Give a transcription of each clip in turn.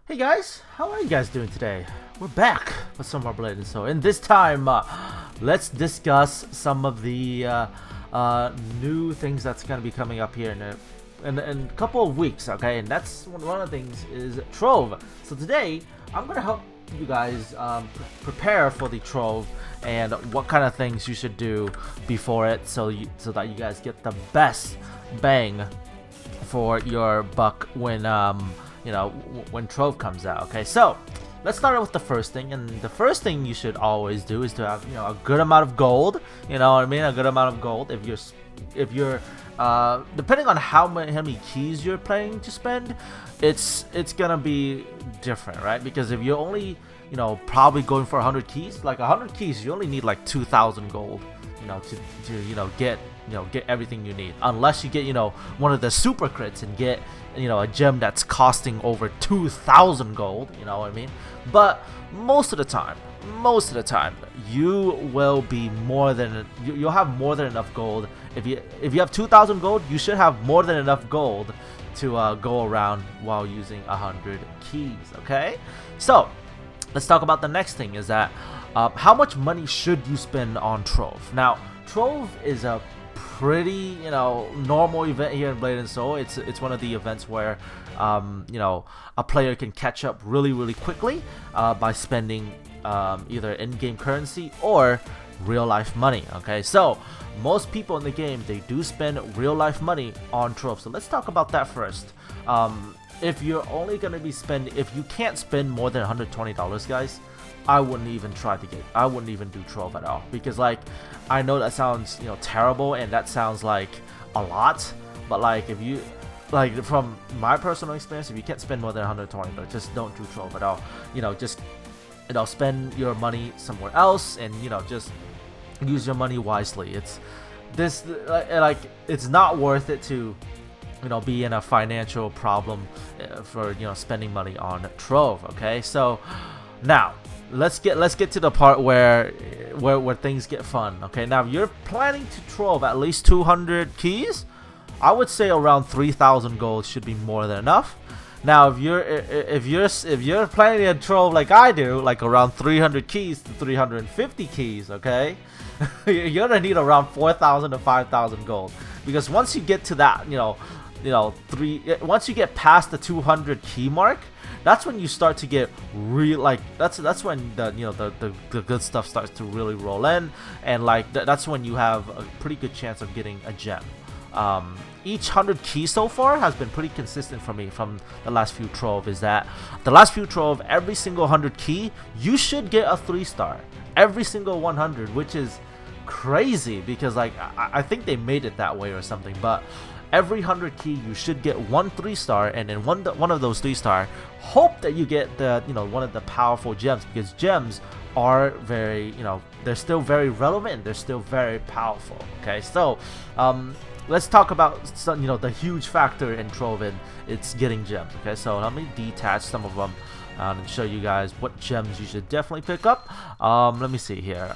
Hey guys, how are you guys doing today? We're back with some more Blade and Soul, and this time let's discuss some of the new things that's going to be coming up here in a couple of weeks, okay? And that's one of the things is Trove. So today I'm going to help you guys prepare for the Trove and what kind of things you should do before it, so that you guys get the best bang for your buck when when Trove comes out. Okay, so let's start with the first thing, and the first thing you should always do is to have a good amount of gold. You know what I mean? A good amount of gold. If you're depending on how many keys you're planning to spend, it's gonna be different, right? Because if you're only probably going for 100 keys, like 100 keys, you only need like 2,000 gold, to get everything you need, unless you get one of the super crits and get a gem that's costing over 2,000 gold, you know what I mean? But most of the time you will be you'll have more than enough gold. If you have 2,000 gold, you should have more than enough gold to go around while using 100 keys. Okay, so let's talk about the next thing, is that how much money should you spend on Trove. Now Trove is a pretty normal event here in Blade and Soul. It's one of the events where a player can catch up really quickly by spending either in-game currency or real life money. Okay, so most people in the game, they do spend real life money on Trove. So let's talk about that first. If you're only going to be if you can't spend more than $120, guys, I wouldn't even do Trove at all, because like I know that sounds terrible, and that sounds like a lot, but like if you from my personal experience, if you can't spend more than $120, just don't do Trove at all. Just spend your money somewhere else, and just use your money wisely. It's not worth it to be in a financial problem for spending money on Trove. Okay, so now let's get to the part where things get fun. Okay, now if you're planning to Trove at least 200 keys, I would say around 3,000 gold should be more than enough. Now if you're planning to Trove like I do, like around 300 keys to 350 keys, okay, you're gonna need around 4,000 to 5,000 gold, because once you get to that once you get past the 200 key mark, that's when you start to get that's when the good stuff starts to really roll in, and that's when you have a pretty good chance of getting a gem. Each 100 keys so far has been pretty consistent for me from the last few Trove. Is that the last few Trove, every single 100 key you should get a 3-star, every single 100, which is crazy, because like I think they made it that way or something, but every 100 key you should get one 3-star, and then one of those 3-star, hope that you get the one of the powerful gems, because gems are very they're still very relevant, and they're still very powerful. Okay, so let's talk about some, the huge factor in Trove, and it's getting gems. Okay, so let me detach some of them and show you guys what gems you should definitely pick up. Let me see here.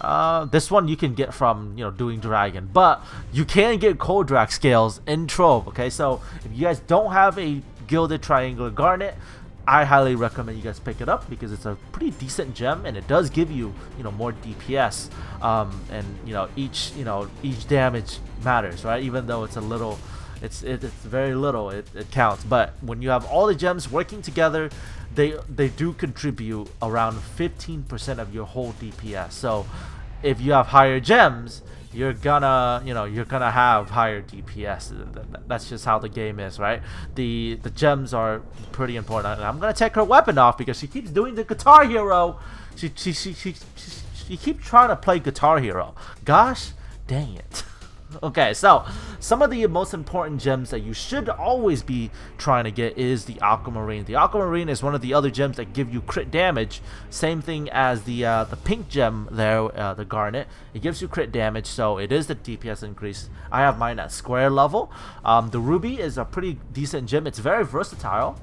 This one you can get from doing dragon, but you can get cold drag scales in Trove. Okay, so if you guys don't have a gilded triangular garnet, I highly recommend you guys pick it up, because it's a pretty decent gem, and it does give you more DPS, and each damage matters, right? Even though it's a little, it's very little, it counts. But when you have all the gems working together, they do contribute around 15% of your whole DPS. So if you have higher gems, you're gonna have higher DPS. That's just how the game is, right? The gems are pretty important. And I'm gonna take her weapon off because she keeps doing the Guitar Hero. She keeps trying to play Guitar Hero. Gosh dang it. Okay, so some of the most important gems that you should always be trying to get is the Aquamarine. The Aquamarine is one of the other gems that give you crit damage. Same thing as the pink gem there, the Garnet. It gives you crit damage, so it is the DPS increase. I have mine at square level. The Ruby is a pretty decent gem. It's very versatile.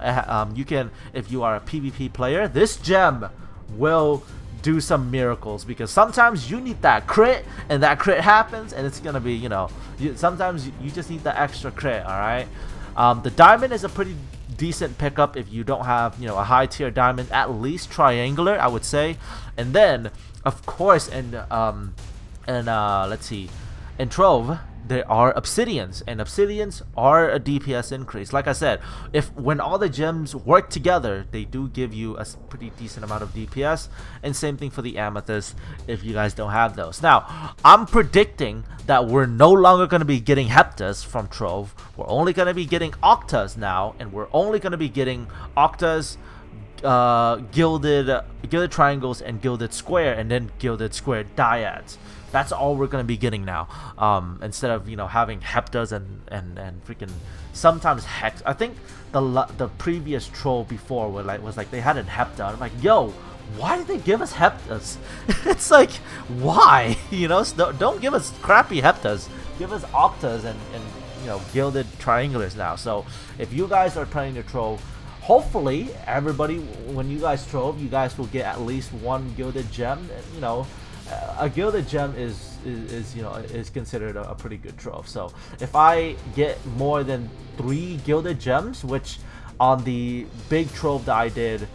You can, if you are a PvP player, this gem will do some miracles, because sometimes you need that crit, and that crit happens, and it's gonna be sometimes you just need the extra crit. All right, the diamond is a pretty decent pickup if you don't have, you know, a high tier diamond, at least triangular, I would say. And then of course, let's see, in Trove there are obsidians, and obsidians are a DPS increase. Like I said, when all the gems work together, they do give you a pretty decent amount of DPS. And same thing for the amethyst if you guys don't have those. Now, I'm predicting that we're no longer going to be getting heptas from Trove. We're only going to be getting octas now, and we're only going to be getting octas, gilded triangles, and gilded square, and then gilded square dyads. That's all we're gonna be getting now, instead of, you know, having heptas and freaking sometimes hex. I think the previous Trove before was like they had a hepta. I'm like, yo, why did they give us heptas? It's like, why? You know, don't give us crappy heptas. Give us octas and you know, gilded triangulars now. So if you guys are playing the Trove, hopefully everybody, when you guys Trove, you guys will get at least one gilded gem. You know, a gilded gem is you know, is considered a pretty good Trove. So if I get more than 3 gilded gems, which on the big Trove that I did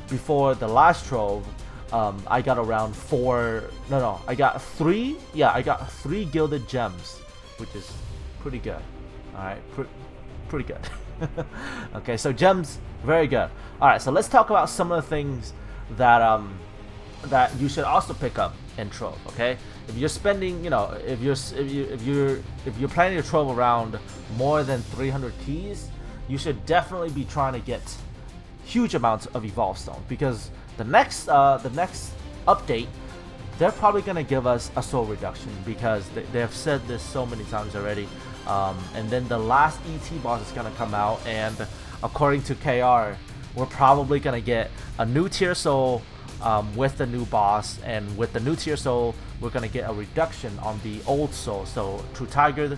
before the last Trove, I got around 4. No, I got 3. Yeah, I got 3 gilded gems, which is pretty good. All right, pretty good. Okay, so gems, very good. All right, so let's talk about some of the things that that you should also pick up in Trove. Okay, if you're spending, you know, if you're planning to Trove around more than 300 keys, you should definitely be trying to get huge amounts of evolve stone, because the next update, they're probably gonna give us a soul reduction, because they have said this so many times already. And then the last ET boss is gonna come out, and according to KR, we're probably gonna get a new tier soul with the new boss, and with the new tier soul, we're gonna get a reduction on the old soul. So True Tiger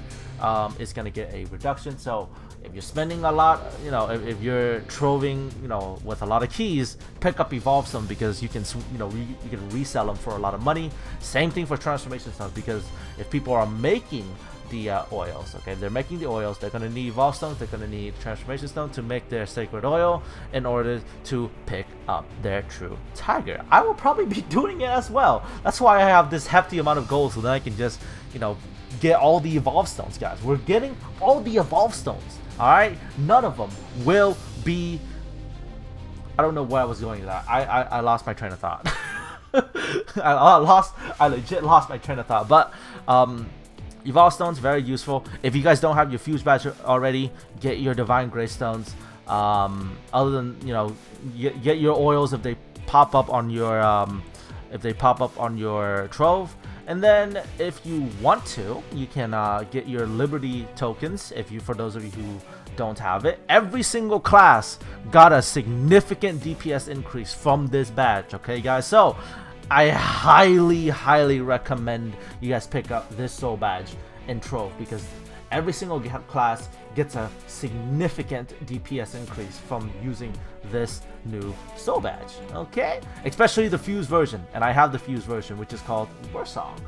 is gonna get a reduction. So if you're spending a lot, you know, if you're Troving, you know, with a lot of keys, pick up evolve stone, because you can, you know, you can resell them for a lot of money. Same thing for transformation stones, because if people are making the oils, okay, they're making the oils, they're gonna need evolve stones, they're gonna need transformation stone to make their sacred oil in order to pick up their True Tiger. I will probably be doing it as well. That's why I have this hefty amount of gold, so then I can just, you know, get all the evolve stones, guys. We're getting all the evolve stones. All right, none of them will be. I don't know where I was going with that. I lost my train of thought. I legit lost my train of thought. But evolve stones, very useful. If you guys don't have your fuse badge already, get your divine grace stones. Other than, you know, get your oils if they pop up on your Trove. And then if you want to, you can get your Liberty tokens, for those of you who don't have it. Every single class got a significant DPS increase from this badge, okay guys? So I highly recommend you guys pick up this soul badge in Trove, because every single class gets a significant DPS increase from using this new soul badge, okay? Especially the fuse version, and I have the fuse version, which is called Warsong.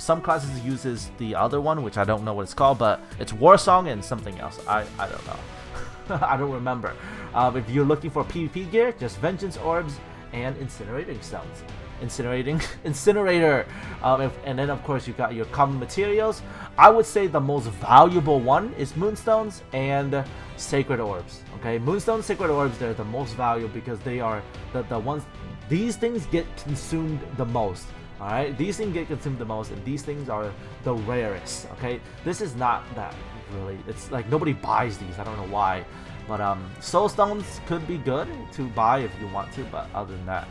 Some classes uses the other one, which I don't know what it's called, but it's Warsong and something else. I don't know. I don't remember. If you're looking for PvP gear, just Vengeance Orbs and Incinerating Stones. Incinerator. And then of course you got your common materials. I would say the most valuable one is Moonstones and Sacred Orbs. Okay, Moonstones, Sacred Orbs, they're the most valuable because they are the ones. These things get consumed the most. Alright, these things get consumed the most, and these things are the rarest. Okay, this is not that really. It's like nobody buys these. I don't know why. But soul stones could be good to buy if you want to, but other than that,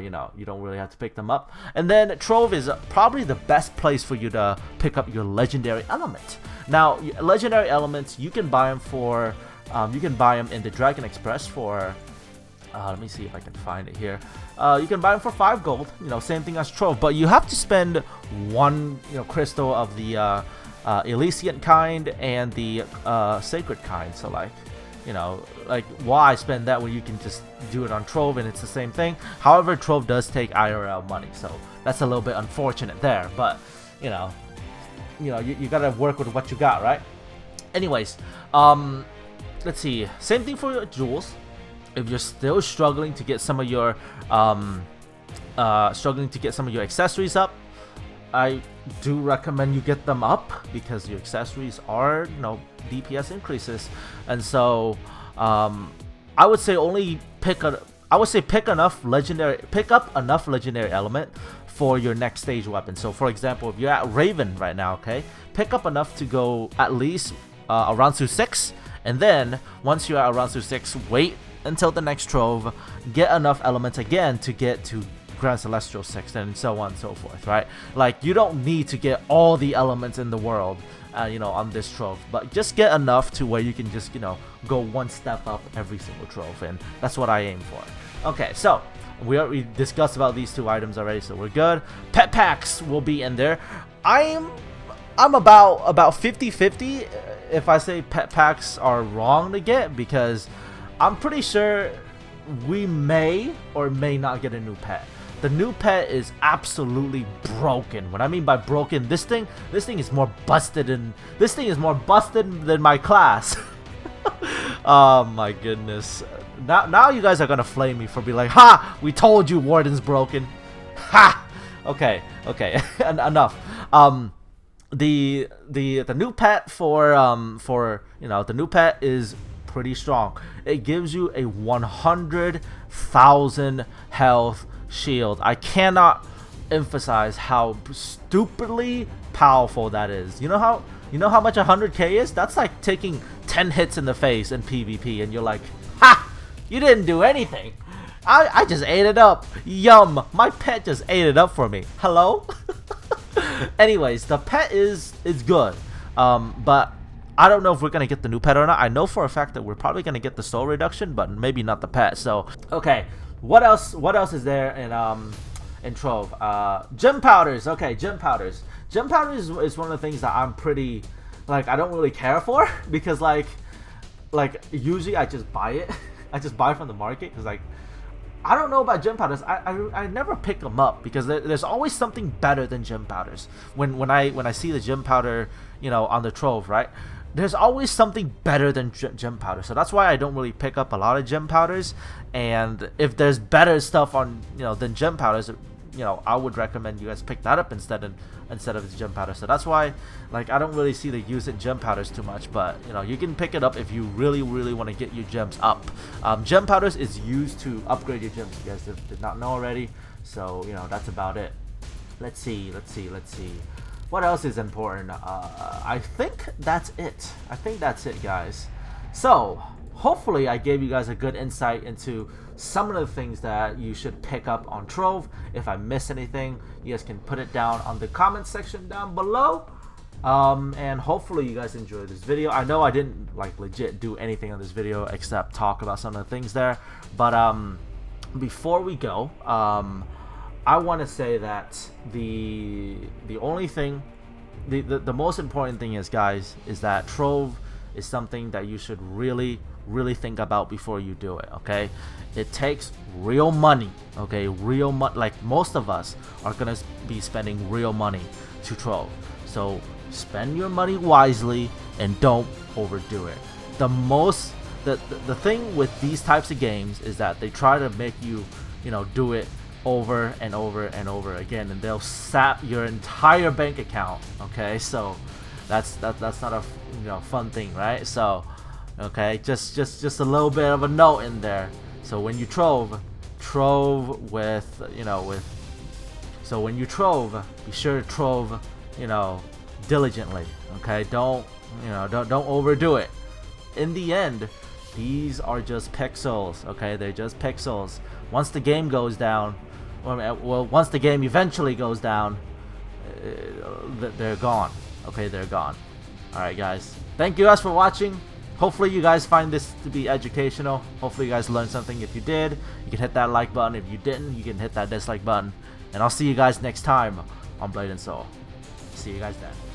you know, you don't really have to pick them up. And then Trove is probably the best place for you to pick up your legendary element. Now, legendary elements, you can buy them for, you can buy them in the Dragon Express for, let me see if I can find it here. You can buy them for 5 gold, you know, same thing as Trove, but you have to spend 1, you know, crystal of the Elysian kind and the sacred kind. So like, you know, like, why spend that when you can just do it on Trove and it's the same thing? However, Trove does take IRL money, so that's a little bit unfortunate there. But you know, you gotta work with what you got, right? Anyways, let's see. Same thing for your jewels. If you're still struggling to get some of your accessories up, I do recommend you get them up, because your accessories are, you know, DPS increases. And so I would say pick up enough legendary element for your next stage weapon. So for example, if you're at Raven right now, okay, pick up enough to go at least around to 6, and then once you're at around to 6, wait until the next Trove, get enough elements again to get to Grand Celestial 6, and so on and so forth, right? Like, you don't need to get all the elements in the world, you know, on this Trove, but just get enough to where you can just, you know, go one step up every single Trove, and that's what I aim for. Okay, so we already discussed about these 2 items already, so we're good. Pet packs will be in there. I'm about 50-50 if I say pet packs are wrong to get, because I'm pretty sure we may or may not get a new pet. The new pet is absolutely broken. What I mean by broken, this thing is more busted than my class. Oh my goodness. Now you guys are gonna flame me for being like, ha! We told you Warden's broken. Ha! Okay. Enough. The new pet for you know, the new pet is pretty strong. It gives you a 100,000 health shield. I cannot emphasize how stupidly powerful that is. You know how much 100k is? That's like taking 10 hits in the face in PvP, and you're like, ha! You didn't do anything. I just ate it up. Yum! My pet just ate it up for me. Hello? Anyways, the pet is good. But I don't know if we're gonna get the new pet or not. I know for a fact that we're probably gonna get the soul reduction, but maybe not the pet. So okay, what else is there in Trove? Gem powders. Okay, gem powders. Gem powders is one of the things that I'm pretty, like, I don't really care for, because like usually I just buy it. I just buy it from the market, because like, I don't know about gem powders. I never pick them up, because there's always something better than gem powders. When I see the gem powder, you know, on the Trove, right? There's always something better than gem powder. So that's why I don't really pick up a lot of gem powders. And if there's better stuff on, you know, than gem powders, you know, I would recommend you guys pick that up instead of the gem powder. So that's why, like, I don't really see the use in gem powders too much, but you know, you can pick it up if you really want to get your gems up. Gem powders is used to upgrade your gems, if you guys did not know already. So you know, that's about it. Let's see. What else is important? I think that's it. Guys. So hopefully I gave you guys a good insight into some of the things that you should pick up on Trove. If I miss anything, you guys can put it down on the comment section down below. And hopefully you guys enjoyed this video. I know I didn't like legit do anything on this video except talk about some of the things there, but before we go, I want to say that the only thing, the most important thing is, guys, is that Trove is something that you should really think about before you do it. Okay, it takes real money. Okay, real money. Like, most of us are gonna be spending real money to Trove, so spend your money wisely and don't overdo it. The thing with these types of games is that they try to make you, you know, do it over and over and over again, and they'll sap your entire bank account. Okay, so that's not a, you know, fun thing, right? So okay, just a little bit of a note in there. So when you Trove with, you know, so when you Trove, be sure to Trove, you know, diligently. Okay, don't overdo it. In the end, these are just pixels. Okay, they're just pixels. Once the game goes down, well, once the game eventually goes down, they're gone. Okay, they're gone. Alright, guys, thank you guys for watching. Hopefully you guys find this to be educational. Hopefully you guys learned something. If you did, you can hit that like button. If you didn't, you can hit that dislike button. And I'll see you guys next time on Blade and Soul. See you guys then.